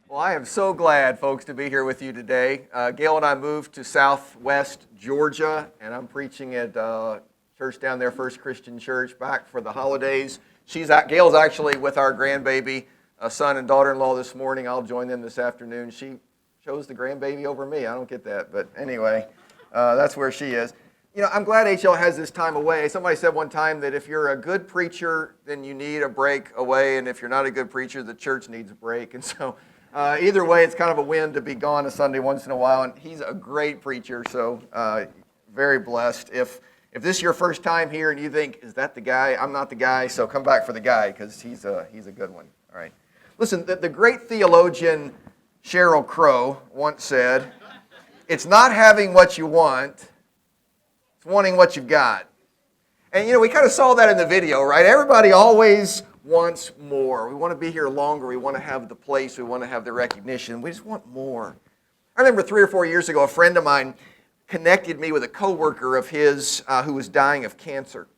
Well, I am so glad, folks, to be here with you today. Gail and I moved to Southwest Georgia, and I'm preaching at church down there, First Christian Church, back for the holidays. Gail's actually with our grandbaby, son and daughter-in-law this morning. I'll join them this afternoon. She chose the grandbaby over me. I don't get that, but anyway, that's where she is. You know, I'm glad HL has this time away. Somebody said one time that if you're a good preacher, then you need a break away, and if you're not a good preacher, the church needs a break. And so either way, it's kind of a win to be gone a Sunday once in a while, and he's a great preacher, so very blessed. If this is your first time here and you think, is that the guy? I'm not the guy, so come back for the guy, because he's a good one. All right. Listen, the great theologian Sheryl Crow once said, it's not having what you want, it's wanting what you've got. And, you know, we kind of saw that in the video, right? Everybody always wants more. We want to be here longer. We want to have the place. We want to have the recognition. We just want more. I remember 3 or 4 years ago, a friend of mine connected me with a coworker of his who was dying of cancer.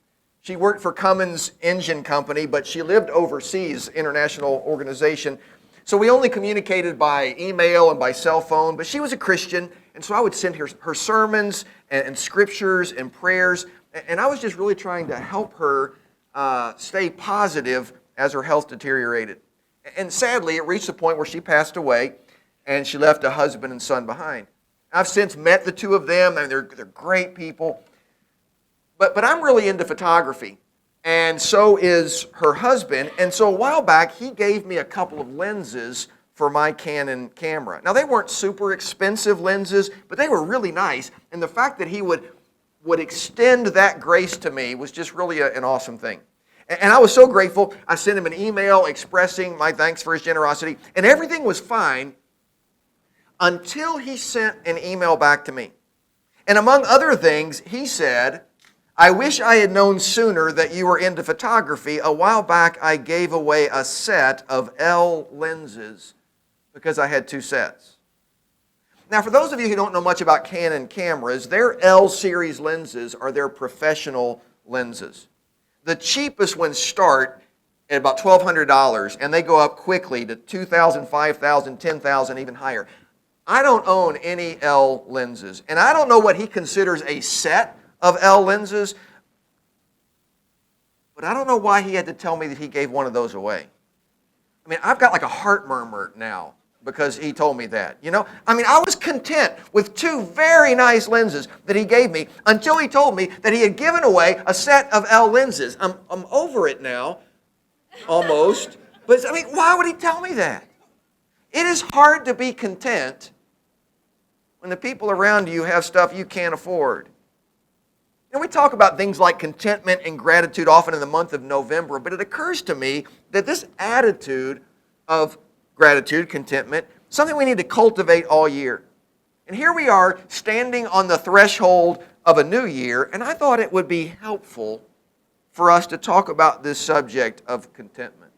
She worked for Cummins Engine Company, but she lived overseas, international organization. So we only communicated by email and by cell phone, but she was a Christian, and so I would send her sermons and scriptures and prayers, and I was just really trying to help her stay positive as her health deteriorated. And sadly, it reached the point where she passed away, and she left a husband and son behind. I've since met the two of them, and they're great people. But I'm really into photography, and so is her husband. And so a while back, he gave me a couple of lenses for my Canon camera. Now, they weren't super expensive lenses, but they were really nice. And the fact that he would extend that grace to me was just really an awesome thing. And I was so grateful. I sent him an email expressing my thanks for his generosity, and everything was fine until he sent an email back to me. And among other things, he said, I wish I had known sooner that you were into photography. A while back, I gave away a set of L lenses because I had 2 sets. Now, for those of you who don't know much about Canon cameras, their L series lenses are their professional lenses. The cheapest ones start at about $1,200, and they go up quickly to $2,000, $5,000, $10,000, even higher. I don't own any L lenses, and I don't know what he considers a set of L lenses, but I don't know why he had to tell me that he gave one of those away. I mean, I've got like a heart murmur now because he told me that, you know? I mean, I was content with 2 very nice lenses that he gave me until he told me that he had given away a set of L lenses. I'm over it now, almost, but I mean, why would he tell me that? It is hard to be content when the people around you have stuff you can't afford. And we talk about things like contentment and gratitude often in the month of November, but it occurs to me that this attitude of gratitude, contentment, something we need to cultivate all year. And here we are standing on the threshold of a new year, and I thought it would be helpful for us to talk about this subject of contentment.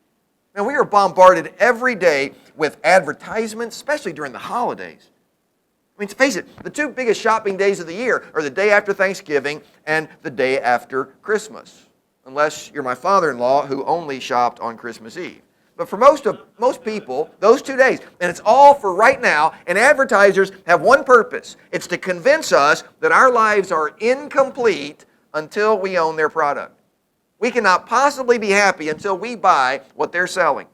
Now, we are bombarded every day with advertisements, especially during the holidays. I mean, face it, the 2 biggest shopping days of the year are the day after Thanksgiving and the day after Christmas. Unless you're my father-in-law who only shopped on Christmas Eve. But for most people, those 2 days, and it's all for right now, and advertisers have one purpose. It's to convince us that our lives are incomplete until we own their product. We cannot possibly be happy until we buy what they're selling.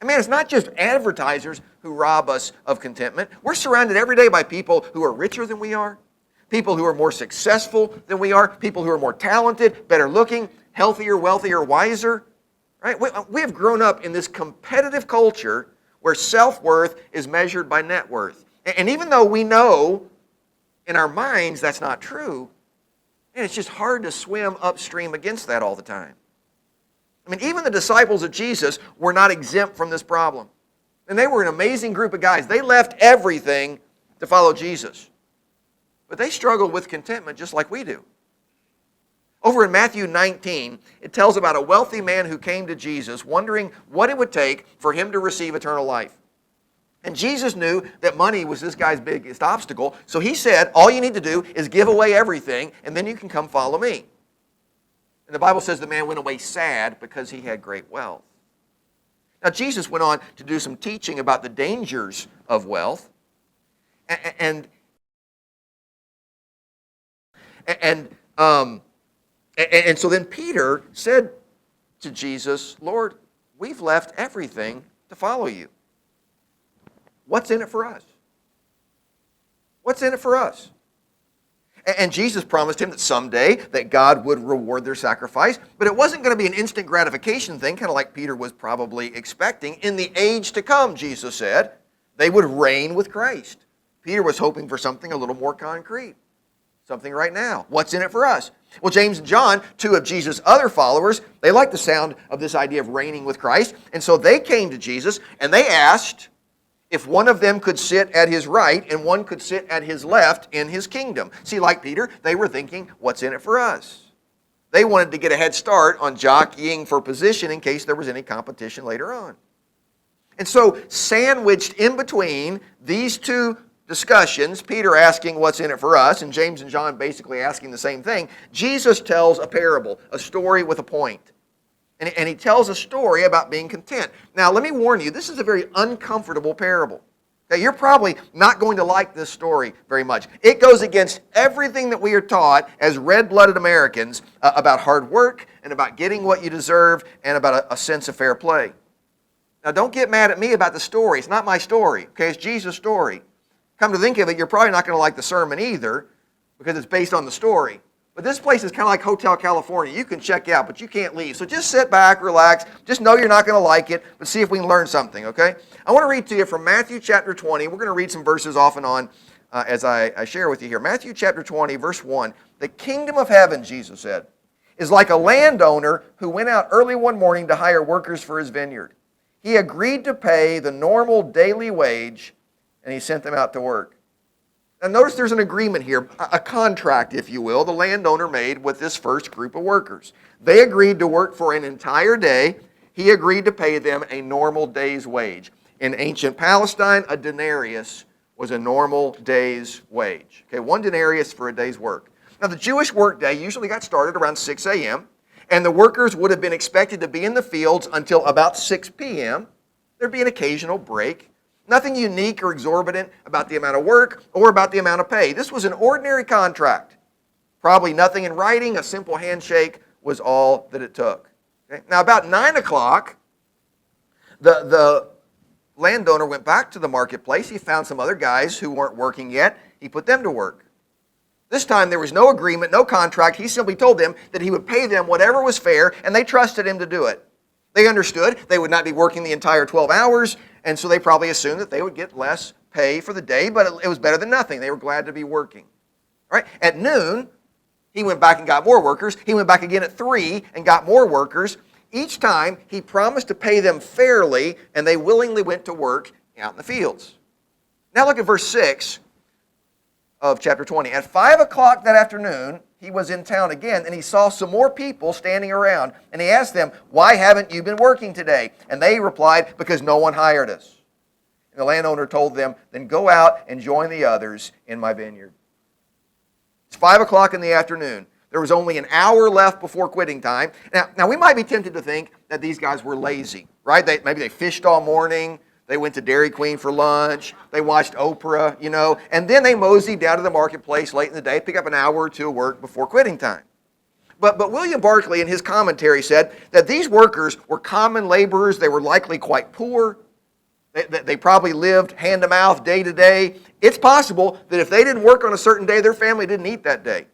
I mean, it's not just advertisers who rob us of contentment. We're surrounded every day by people who are richer than we are, people who are more successful than we are, people who are more talented, better looking, healthier, wealthier, wiser. Right? We have grown up in this competitive culture where self-worth is measured by net worth. And even though we know in our minds that's not true, it's just hard to swim upstream against that all the time. I mean, even the disciples of Jesus were not exempt from this problem. And they were an amazing group of guys. They left everything to follow Jesus. But they struggled with contentment just like we do. Over in Matthew 19, it tells about a wealthy man who came to Jesus wondering what it would take for him to receive eternal life. And Jesus knew that money was this guy's biggest obstacle, so he said, all you need to do is give away everything, and then you can come follow me. And the Bible says the man went away sad because he had great wealth. Now, Jesus went on to do some teaching about the dangers of wealth. And so then Peter said to Jesus, Lord, we've left everything to follow you. What's in it for us? What's in it for us? And Jesus promised him that someday that God would reward their sacrifice, but it wasn't going to be an instant gratification thing, kind of like Peter was probably expecting. In the age to come, Jesus said, they would reign with Christ. Peter was hoping for something a little more concrete, something right now. What's in it for us? Well, James and John, two of Jesus' other followers, they liked the sound of this idea of reigning with Christ, and so they came to Jesus and they asked if one of them could sit at his right and one could sit at his left in his kingdom. See, like Peter, they were thinking, what's in it for us? They wanted to get a head start on jockeying for position in case there was any competition later on. And so, sandwiched in between these two discussions, Peter asking what's in it for us, and James and John basically asking the same thing, Jesus tells a parable, a story with a point. And he tells a story about being content. Now, let me warn you, this is a very uncomfortable parable. Okay, you're probably not going to like this story very much. It goes against everything that we are taught as red-blooded Americans about hard work and about getting what you deserve and about a sense of fair play. Now, don't get mad at me about the story. It's not my story. Okay, it's Jesus' story. Come to think of it, you're probably not going to like the sermon either because it's based on the story. But this place is kind of like Hotel California. You can check out, but you can't leave. So just sit back, relax. Just know you're not going to like it, but see if we can learn something, okay? I want to read to you from Matthew chapter 20. We're going to read some verses off and on as I share with you here. Matthew chapter 20, verse 1. The kingdom of heaven, Jesus said, is like a landowner who went out early one morning to hire workers for his vineyard. He agreed to pay the normal daily wage, and he sent them out to work. Now notice there's an agreement here, a contract, if you will, the landowner made with this first group of workers. They agreed to work for an entire day. He agreed to pay them a normal day's wage. In ancient Palestine, a denarius was a normal day's wage. Okay, 1 denarius for a day's work. Now the Jewish workday usually got started around 6 a.m., and the workers would have been expected to be in the fields until about 6 p.m. There'd be an occasional break. Nothing unique or exorbitant about the amount of work or about the amount of pay. This was an ordinary contract. Probably nothing in writing. A simple handshake was all that it took. Okay? Now, about 9 o'clock, the landowner went back to the marketplace. He found some other guys who weren't working yet. He put them to work. This time, there was no agreement, no contract. He simply told them that he would pay them whatever was fair, and they trusted him to do it. They understood they would not be working the entire 12 hours, and so they probably assumed that they would get less pay for the day, but it was better than nothing. They were glad to be working. All right? At noon, he went back and got more workers. He went back again at 3 and got more workers. Each time, he promised to pay them fairly, and they willingly went to work out in the fields. Now look at verse 6 of chapter 20. At 5 o'clock that afternoon, he was in town again, and he saw some more people standing around. And he asked them, "Why haven't you been working today?" And they replied, "Because no one hired us." And the landowner told them, "Then go out and join the others in my vineyard." It's 5 o'clock in the afternoon. There was only an hour left before quitting time. Now we might be tempted to think that these guys were lazy, right? Maybe they fished all morning. They went to Dairy Queen for lunch. They watched Oprah, and then they moseyed down to the marketplace late in the day, pick up an hour or two of work before quitting time. But William Barclay in his commentary said that these workers were common laborers. They were likely quite poor. They probably lived hand to mouth, day to day. It's possible that if they didn't work on a certain day, their family didn't eat that day.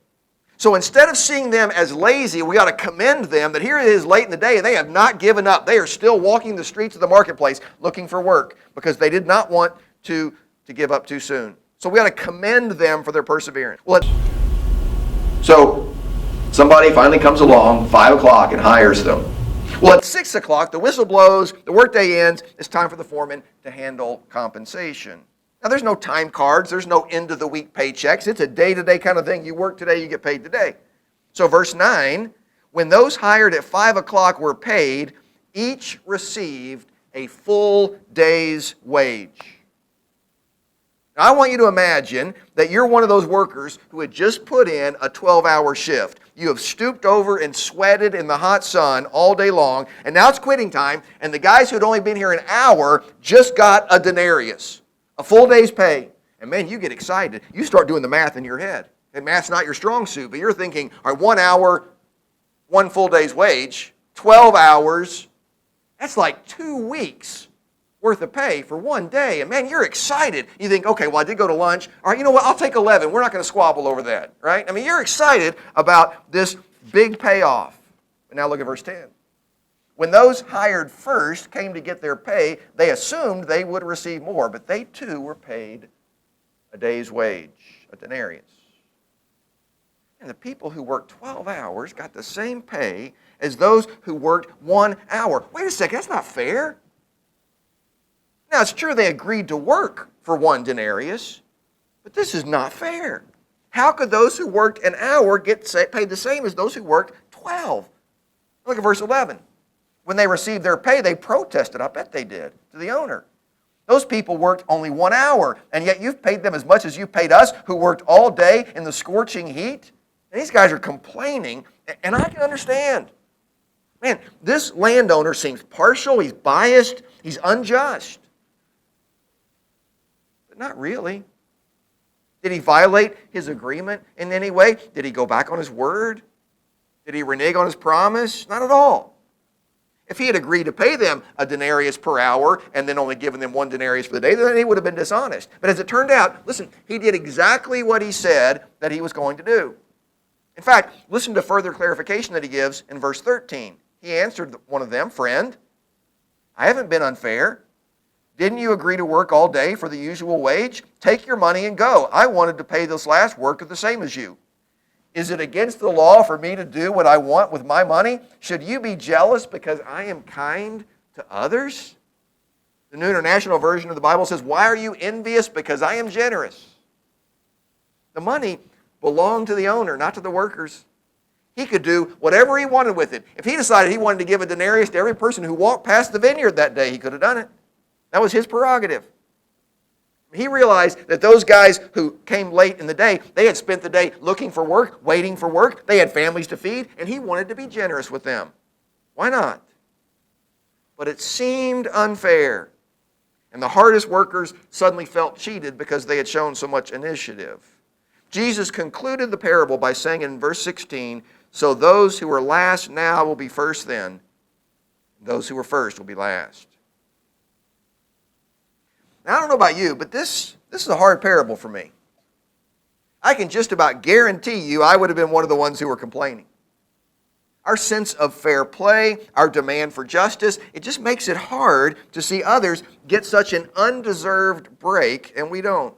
So instead of seeing them as lazy, we ought to commend them that here it is late in the day and they have not given up. They are still walking the streets of the marketplace looking for work because they did not want to give up too soon. So we ought to commend them for their perseverance. So somebody finally comes along, 5 o'clock, and hires them. Well, at 6 o'clock, the whistle blows, the workday ends, it's time for the foreman to handle compensation. Now, there's no time cards. There's no end-of-the-week paychecks. It's a day-to-day kind of thing. You work today, you get paid today. So verse 9, when those hired at 5 o'clock were paid, each received a full day's wage. Now, I want you to imagine that you're one of those workers who had just put in a 12-hour shift. You have stooped over and sweated in the hot sun all day long, and now it's quitting time, and the guys who had only been here an hour just got a denarius, a full day's pay. And man, you get excited. You start doing the math in your head. And math's not your strong suit, but you're thinking, all right, 1 hour, 1 full day's wage, 12 hours, that's like 2 weeks worth of pay for 1 day. And man, you're excited. You think, okay, well, I did go to lunch. All right, you know what? I'll take 11. We're not going to squabble over that, right? I mean, you're excited about this big payoff. But now look at verse 10. When those hired first came to get their pay, they assumed they would receive more, but they too were paid a day's wage, a denarius. And the people who worked 12 hours got the same pay as those who worked 1 hour. Wait a second, that's not fair. Now, it's true they agreed to work for 1 denarius, but this is not fair. How could those who worked an hour get paid the same as those who worked 12? Look at verse 11. When they received their pay, they protested. I bet they did, to the owner. Those people worked only 1 hour, and yet you've paid them as much as you paid us who worked all day in the scorching heat. And these guys are complaining, and I can understand. Man, this landowner seems partial, he's biased, he's unjust. But not really. Did he violate his agreement in any way? Did he go back on his word? Did he renege on his promise? Not at all. If he had agreed to pay them a denarius per hour and then only given them 1 denarius for the day, then he would have been dishonest. But as it turned out, listen, he did exactly what he said that he was going to do. In fact, listen to further clarification that he gives in verse 13. He answered one of them, "Friend, I haven't been unfair. Didn't you agree to work all day for the usual wage? Take your money and go. I wanted to pay this last worker the same as you. Is it against the law for me to do what I want with my money? Should you be jealous because I am kind to others?" The New International Version of the Bible says, "Why are you envious? Because I am generous." The money belonged to the owner, not to the workers. He could do whatever he wanted with it. If he decided he wanted to give a denarius to every person who walked past the vineyard that day, he could have done it. That was his prerogative. He realized that those guys who came late in the day, they had spent the day looking for work, waiting for work. They had families to feed, and he wanted to be generous with them. Why not? But it seemed unfair. And the hardest workers suddenly felt cheated because they had shown so much initiative. Jesus concluded the parable by saying in verse 16, "So those who are last now will be first then, and those who were first will be last." Now, I don't know about you, but this is a hard parable for me. I can just about guarantee you I would have been one of the ones who were complaining. Our sense of fair play, our demand for justice, it just makes it hard to see others get such an undeserved break, and we don't.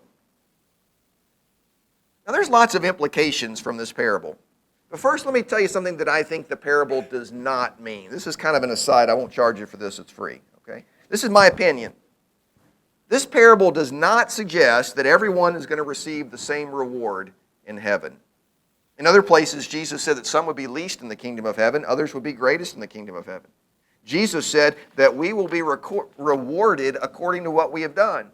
Now, there's lots of implications from this parable. But first, let me tell you something that I think the parable does not mean. This is kind of an aside. I won't charge you for this. It's free. Okay? This is my opinion. This parable does not suggest that everyone is going to receive the same reward in heaven. In other places, Jesus said that some would be least in the kingdom of heaven, others would be greatest in the kingdom of heaven. Jesus said that we will be rewarded according to what we have done.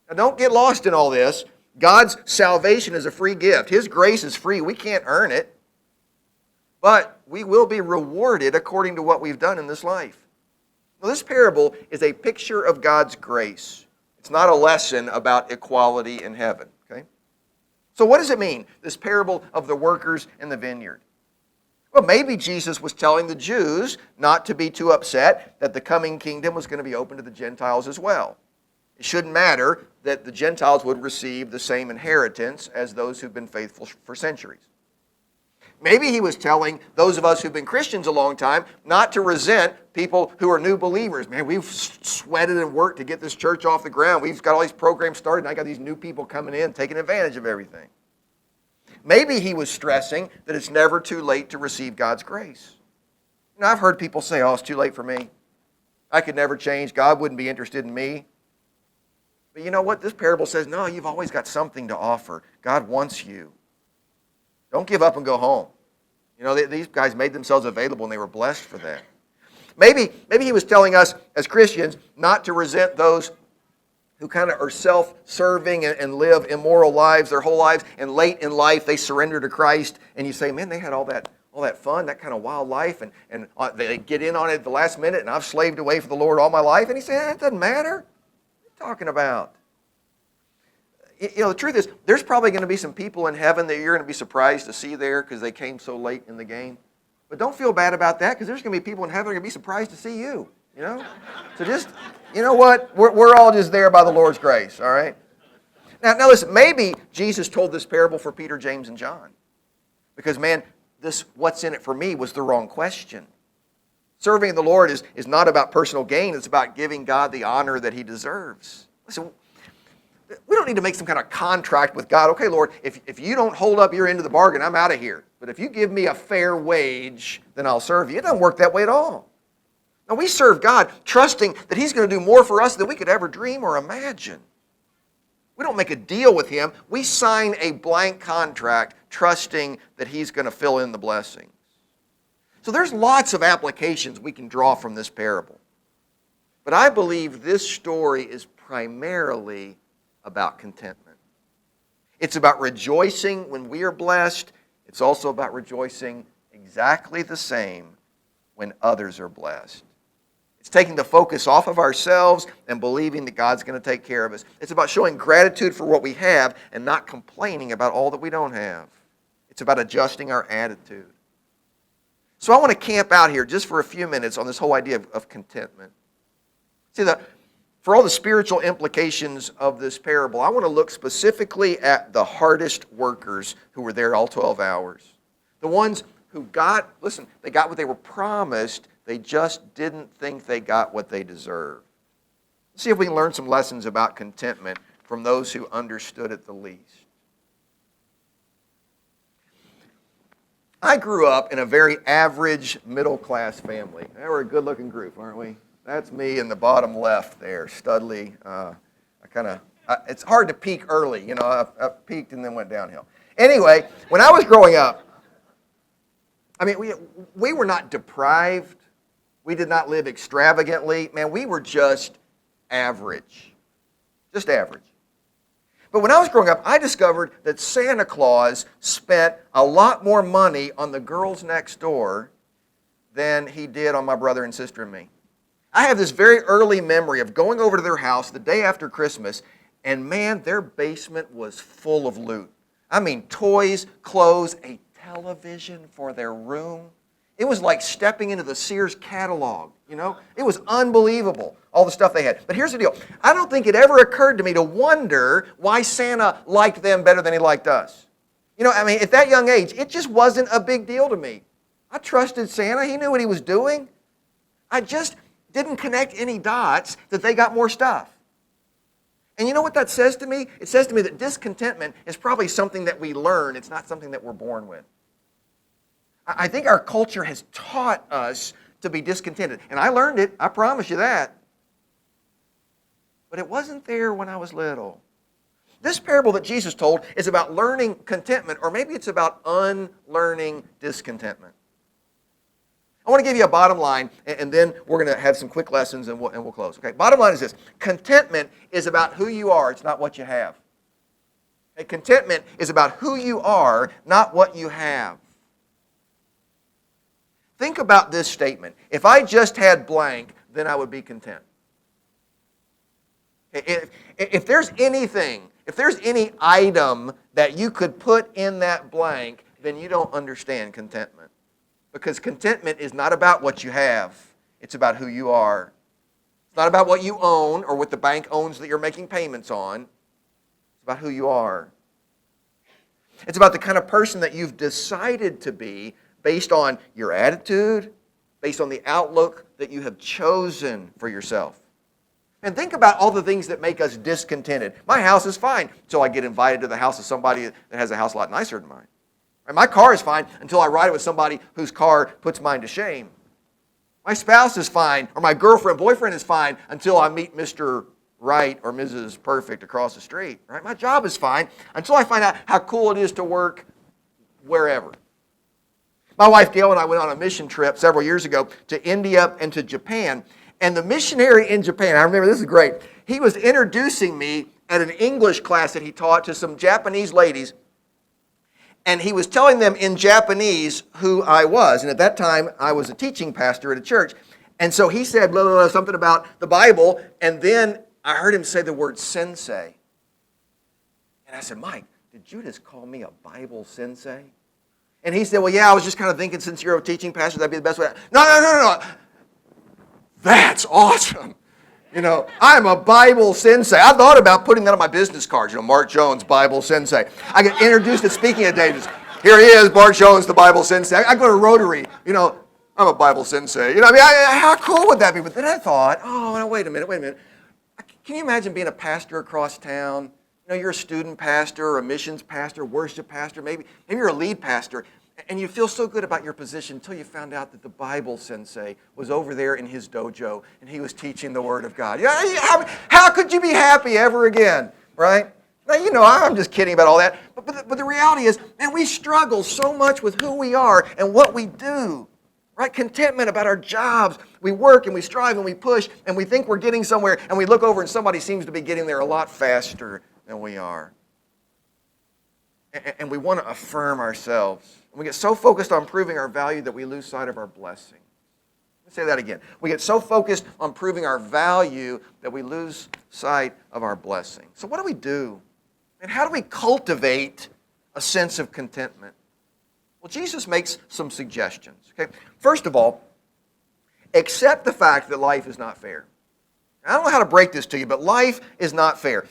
Now, don't get lost in all this. God's salvation is a free gift. His grace is free. We can't earn it. But we will be rewarded according to what we've done in this life. Now, this parable is a picture of God's grace. It's not a lesson about equality in heaven. Okay? So what does it mean, this parable of the workers in the vineyard? Well, maybe Jesus was telling the Jews not to be too upset that the coming kingdom was going to be open to the Gentiles as well. It shouldn't matter that the Gentiles would receive the same inheritance as those who've been faithful for centuries. Maybe he was telling those of us who've been Christians a long time not to resent people who are new believers. Man, we've sweated and worked to get this church off the ground. We've got all these programs started, and I got these new people coming in, taking advantage of everything. Maybe he was stressing that it's never too late to receive God's grace. You know, I've heard people say, "Oh, it's too late for me. I could never change. God wouldn't be interested in me." But you know what? This parable says, no, you've always got something to offer. God wants you. Don't give up and go home. You know, these guys made themselves available and they were blessed for that. Maybe he was telling us as Christians not to resent those who kind of are self-serving and live immoral lives their whole lives, and late in life they surrender to Christ, and you say, man, they had all that fun, that kind of wild life, and they get in on it at the last minute, and I've slaved away for the Lord all my life. And he said, that doesn't matter. What are you talking about? The truth is, there's probably going to be some people in heaven that you're going to be surprised to see there because they came so late in the game. But don't feel bad about that, because there's going to be people in heaven that are going to be surprised to see you. So just, you know what? We're all just there by the Lord's grace, all right? Now listen, maybe Jesus told this parable for Peter, James, and John. Because, man, this what's in it for me was the wrong question. Serving the Lord is not about personal gain. It's about giving God the honor that He deserves. Listen, we don't need to make some kind of contract with God. Okay, Lord, if you don't hold up your end of the bargain, I'm out of here. But if you give me a fair wage, then I'll serve you. It doesn't work that way at all. Now, we serve God trusting that He's going to do more for us than we could ever dream or imagine. We don't make a deal with Him. We sign a blank contract trusting that He's going to fill in the blessings. So there's lots of applications we can draw from this parable. But I believe this story is primarily about contentment. It's about rejoicing when we are blessed. It's also about rejoicing exactly the same when others are blessed. It's taking the focus off of ourselves and believing that God's going to take care of us. It's about showing gratitude for what we have and not complaining about all that we don't have. It's about adjusting our attitude. So I want to camp out here just for a few minutes on this whole idea of contentment. See, for all the spiritual implications of this parable, I want to look specifically at the hardest workers who were there all 12 hours. The ones who they got what they were promised, they just didn't think they got what they deserved. Let's see if we can learn some lessons about contentment from those who understood it the least. I grew up in a very average middle-class family. We're a good-looking group, aren't we? That's me in the bottom left there, Studley. It's hard to peak early. I peaked and then went downhill. Anyway, when I was growing up, we were not deprived. We did not live extravagantly. Man, we were just average. Just average. But when I was growing up, I discovered that Santa Claus spent a lot more money on the girls next door than he did on my brother and sister and me. I have this very early memory of going over to their house the day after Christmas, and man, their basement was full of loot. Toys, clothes, a television for their room. It was like stepping into the Sears catalog, It was unbelievable, all the stuff they had. But here's the deal. I don't think it ever occurred to me to wonder why Santa liked them better than he liked us. At that young age, it just wasn't a big deal to me. I trusted Santa. He knew what he was doing. I just didn't connect any dots that they got more stuff. And you know what that says to me? It says to me that discontentment is probably something that we learn. It's not something that we're born with. I think our culture has taught us to be discontented. And I learned it, I promise you that. But it wasn't there when I was little. This parable that Jesus told is about learning contentment, or maybe it's about unlearning discontentment. I want to give you a bottom line, and then we're going to have some quick lessons and we'll close. Okay? Bottom line is this. Contentment is about who you are. It's not what you have. Okay? Contentment is about who you are, not what you have. Think about this statement. If I just had blank, then I would be content. If there's anything, if there's any item that you could put in that blank, then you don't understand contentment. Because contentment is not about what you have. It's about who you are. It's not about what you own or what the bank owns that you're making payments on. It's about who you are. It's about the kind of person that you've decided to be based on your attitude, based on the outlook that you have chosen for yourself. And think about all the things that make us discontented. My house is fine until I get invited to the house of somebody that has a house a lot nicer than mine. My car is fine until I ride it with somebody whose car puts mine to shame. My spouse is fine, or my girlfriend, boyfriend is fine until I meet Mr. Right or Mrs. Perfect across the street. Right? My job is fine until I find out how cool it is to work wherever. My wife Gail and I went on a mission trip several years ago to India and to Japan. And the missionary in Japan, I remember this is great, he was introducing me at an English class that he taught to some Japanese ladies. And he was telling them in Japanese who I was. And at that time, I was a teaching pastor at a church. And so he said blah, blah, blah, something about the Bible. And then I heard him say the word sensei. And I said, Mike, did you just call me a Bible sensei? And he said, well, yeah, I was just kind of thinking since you're a teaching pastor, that'd be the best way. No. That's awesome. I'm a Bible sensei. I thought about putting that on my business cards. Mark Jones, Bible sensei. I get introduced at speaking engagements. Here he is, Mark Jones, the Bible sensei. I go to Rotary. I'm a Bible sensei. How cool would that be? But then I thought, wait a minute. Can you imagine being a pastor across town? You're a student pastor, or a missions pastor, worship pastor, maybe you're a lead pastor. And you feel so good about your position until you found out that the Bible sensei was over there in his dojo and he was teaching the Word of God. How could you be happy ever again, right? Now, I'm just kidding about all that. But the reality is, man, we struggle so much with who we are and what we do, right? Contentment about our jobs. We work and we strive and we push and we think we're getting somewhere and we look over and somebody seems to be getting there a lot faster than we are. And we want to affirm ourselves. We get so focused on proving our value that we lose sight of our blessing. Let me say that again. We get so focused on proving our value that we lose sight of our blessing. So what do we do? And how do we cultivate a sense of contentment? Well, Jesus makes some suggestions. Okay? First of all, accept the fact that life is not fair. I don't know how to break this to you, but life is not fair.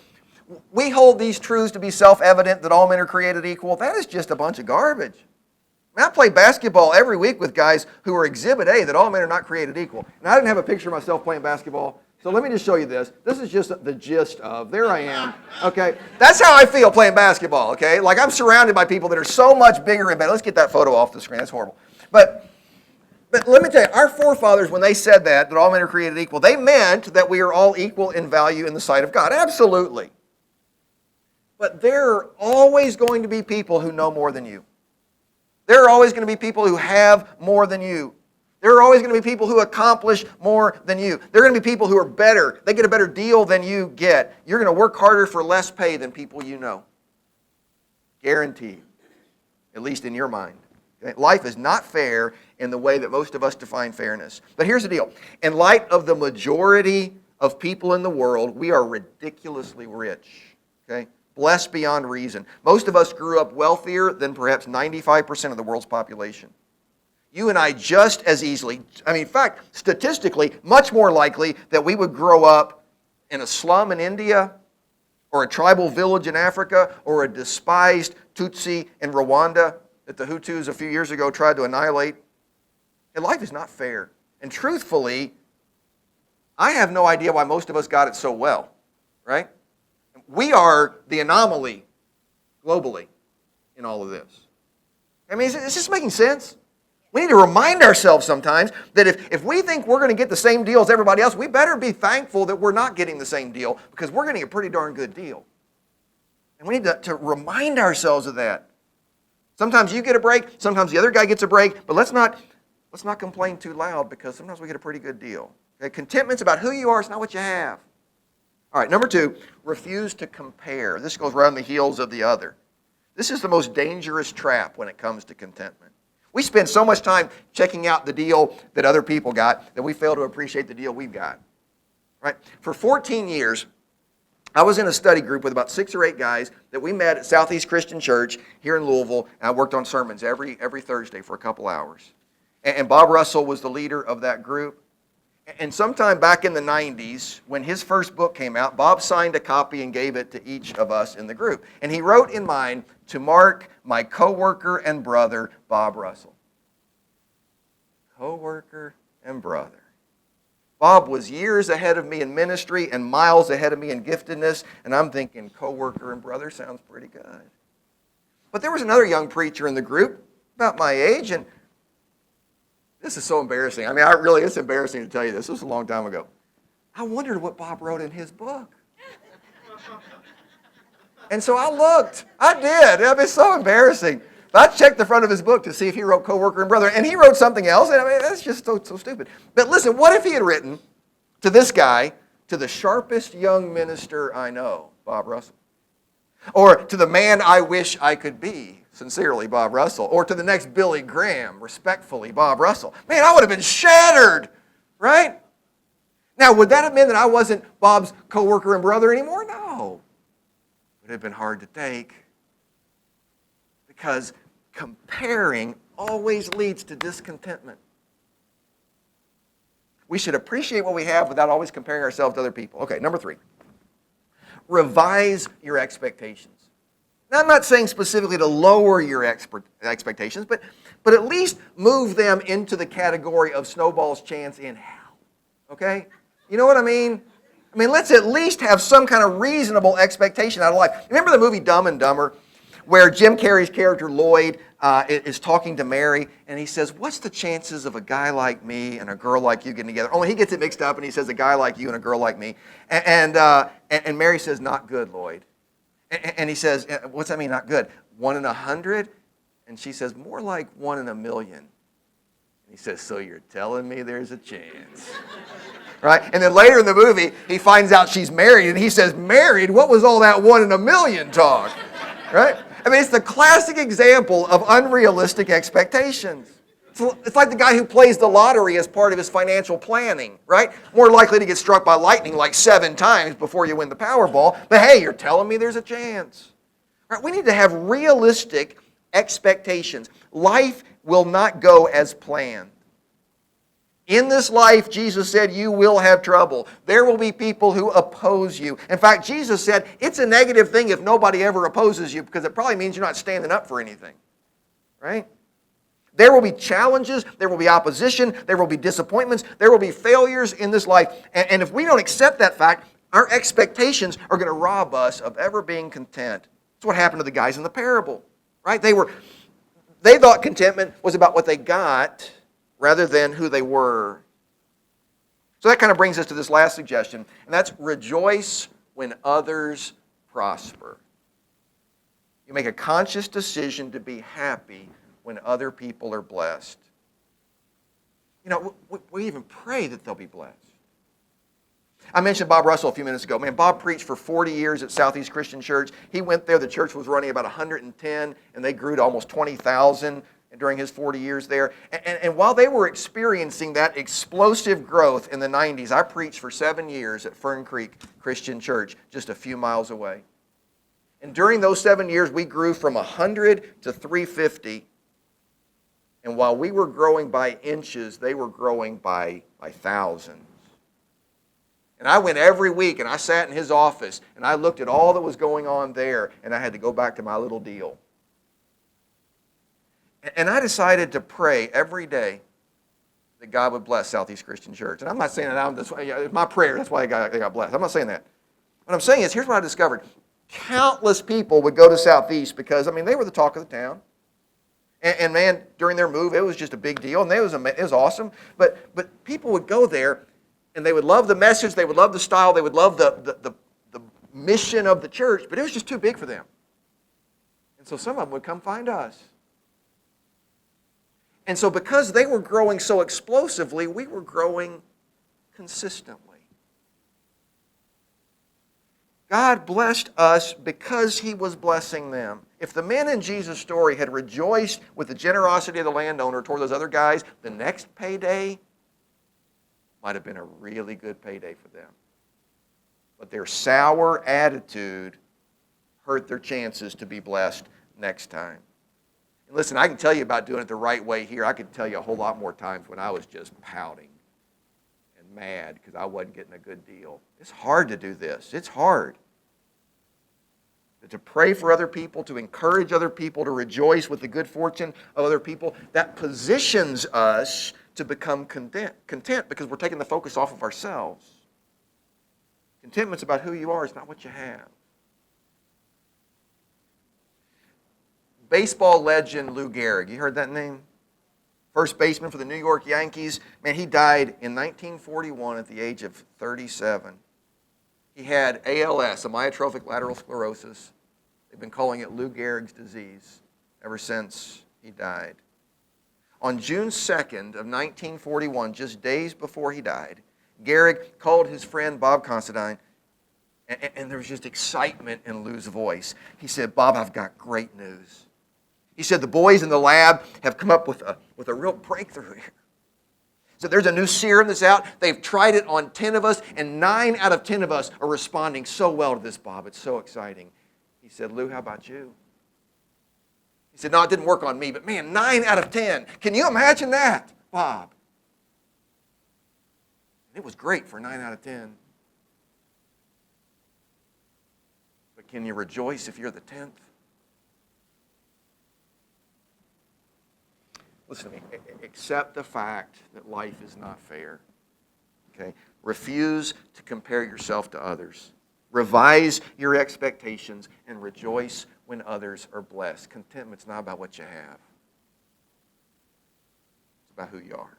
We hold these truths to be self-evident that all men are created equal. That is just a bunch of garbage. I play basketball every week with guys who are exhibit A, that all men are not created equal. And I didn't have a picture of myself playing basketball, so let me just show you this. This is just the gist of, there I am, okay? That's how I feel playing basketball, okay? Like I'm surrounded by people that are so much bigger and better. Let's get that photo off the screen. That's horrible. But let me tell you, our forefathers, when they said that all men are created equal, they meant that we are all equal in value in the sight of God. Absolutely. But there are always going to be people who know more than you. There are always going to be people who have more than you. There are always going to be people who accomplish more than you. There are going to be people who are better. They get a better deal than you get. You're going to work harder for less pay than people you know. Guaranteed. At least in your mind. Life is not fair in the way that most of us define fairness. But here's the deal. In light of the majority of people in the world, we are ridiculously rich. Okay? Blessed beyond reason. Most of us grew up wealthier than perhaps 95% of the world's population. You and I just as easily, in fact, statistically, much more likely that we would grow up in a slum in India, or a tribal village in Africa, or a despised Tutsi in Rwanda that the Hutus a few years ago tried to annihilate. And life is not fair. And truthfully, I have no idea why most of us got it so well, right? We are the anomaly globally in all of this. Is this making sense? We need to remind ourselves sometimes that if we think we're going to get the same deal as everybody else, we better be thankful that we're not getting the same deal, because we're getting a pretty darn good deal. And we need to remind ourselves of that. Sometimes you get a break, sometimes the other guy gets a break, but let's not complain too loud, because sometimes we get a pretty good deal. Okay? Contentment's about who you are, it's not what you have. All right, number 2, refuse to compare. This goes right on the heels of the other. This is the most dangerous trap when it comes to contentment. We spend so much time checking out the deal that other people got that we fail to appreciate the deal we've got. Right? For 14 years, I was in a study group with about 6 or 8 guys that we met at Southeast Christian Church here in Louisville, and I worked on sermons every Thursday for a couple hours. And Bob Russell was the leader of that group. And sometime back in the 90s, when his first book came out, Bob signed a copy and gave it to each of us in the group. And he wrote in mine, "To Mark, my coworker and brother, Bob Russell." Coworker and brother. Bob was years ahead of me in ministry and miles ahead of me in giftedness, and I'm thinking coworker and brother sounds pretty good. But there was another young preacher in the group, about my age, and this is so embarrassing. It's embarrassing to tell you this. This was a long time ago. I wondered what Bob wrote in his book. And so I looked. I did. It's so embarrassing. But I checked the front of his book to see if he wrote coworker and brother, and he wrote something else. And that's just so stupid. But listen, what if he had written, To this guy, to the sharpest young minister I know, Bob Russell. Or to the man I wish I could be, sincerely, Bob Russell. Or to the next Billy Graham, respectfully, Bob Russell. Man, I would have been shattered, right? Now, would that have meant that I wasn't Bob's coworker and brother anymore? No. It would have been hard to take. Because comparing always leads to discontentment. We should appreciate what we have without always comparing ourselves to other people. Okay, number 3. Revise your expectations. Now, I'm not saying specifically to lower your expectations, but at least move them into the category of snowball's chance in hell. Okay? You know what I mean? I mean, let's at least have some kind of reasonable expectation out of life. Remember the movie Dumb and Dumber, where Jim Carrey's character Lloyd is talking to Mary, and he says, what's the chances of a guy like me and a girl like you getting together? Only he gets it mixed up, and he says, a guy like you and a girl like me. And Mary says, not good, Lloyd. And he says, what's that mean, not good? 1 in 100? And she says, more like 1 in a million. And he says, so you're telling me there's a chance. Right? And then later in the movie, he finds out she's married, and he says, married? What was all that 1 in a million talk? Right? I mean, it's the classic example of unrealistic expectations. It's like the guy who plays the lottery as part of his financial planning, right? More likely to get struck by lightning like 7 times before you win the Powerball. But hey, you're telling me there's a chance. Right? We need to have realistic expectations. Life will not go as planned. In this life, Jesus said, you will have trouble. There will be people who oppose you. In fact, Jesus said, it's a negative thing if nobody ever opposes you because it probably means you're not standing up for anything. Right? There will be challenges, there will be opposition, there will be disappointments, there will be failures in this life. And if we don't accept that fact, our expectations are going to rob us of ever being content. That's what happened to the guys in the parable. Right? They thought contentment was about what they got rather than who they were. So that kind of brings us to this last suggestion, and that's rejoice when others prosper. You make a conscious decision to be happy when other people are blessed. You know, we even pray that they'll be blessed. I mentioned Bob Russell a few minutes ago. Man, Bob preached for 40 years at Southeast Christian Church. He went there, the church was running about 110, and they grew to almost 20,000 during his 40 years there. And while they were experiencing that explosive growth in the 90s, I preached for 7 years at Fern Creek Christian Church, just a few miles away. And during those 7 years, we grew from 100 to 350. And while we were growing by inches, they were growing by thousands. And I went every week, and I sat in his office, and I looked at all that was going on there, and I had to go back to my little deal. And I decided to pray every day that God would bless Southeast Christian Church. And I'm not saying that it's my prayer, that's why they got blessed. I'm not saying that. What I'm saying is, here's what I discovered. Countless people would go to Southeast because, I mean, they were the talk of the town. And man, during their move, it was just a big deal, and it was awesome. But people would go there, and they would love the message, they would love the style, they would love the mission of the church, but it was just too big for them. And so some of them would come find us. And so because they were growing so explosively, we were growing consistently. God blessed us because He was blessing them. If the men in Jesus' story had rejoiced with the generosity of the landowner toward those other guys, the next payday might have been a really good payday for them. But their sour attitude hurt their chances to be blessed next time. And listen, I can tell you about doing it the right way here. I could tell you a whole lot more times when I was just pouting and mad because I wasn't getting a good deal. It's hard to do this. It's hard. But to pray for other people, to encourage other people, to rejoice with the good fortune of other people, that positions us to become content because we're taking the focus off of ourselves. Contentment's about who you are, it's not what you have. Baseball legend Lou Gehrig, you heard that name? First baseman for the New York Yankees. Man, he died in 1941 at the age of 37. He had ALS, amyotrophic lateral sclerosis. They've been calling it Lou Gehrig's disease ever since he died. On June 2nd of 1941, just days before he died, Garrick called his friend Bob Considine, and there was just excitement in Lou's voice. He said, Bob, I've got great news. He said, the boys in the lab have come up with a real breakthrough here. So there's a new serum that's out. They've tried it on 10 of us, and 9 out of 10 of us are responding so well to this, Bob. It's so exciting. He said, Lou, how about you? He said, no, it didn't work on me, but man, 9 out of 10. Can you imagine that, Bob? It was great for 9 out of 10. But can you rejoice if you're the 10th? Listen to me. Accept the fact that life is not fair. Okay? Refuse to compare yourself to others. Revise your expectations and rejoice when others are blessed. Contentment's not about what you have. It's about who you are.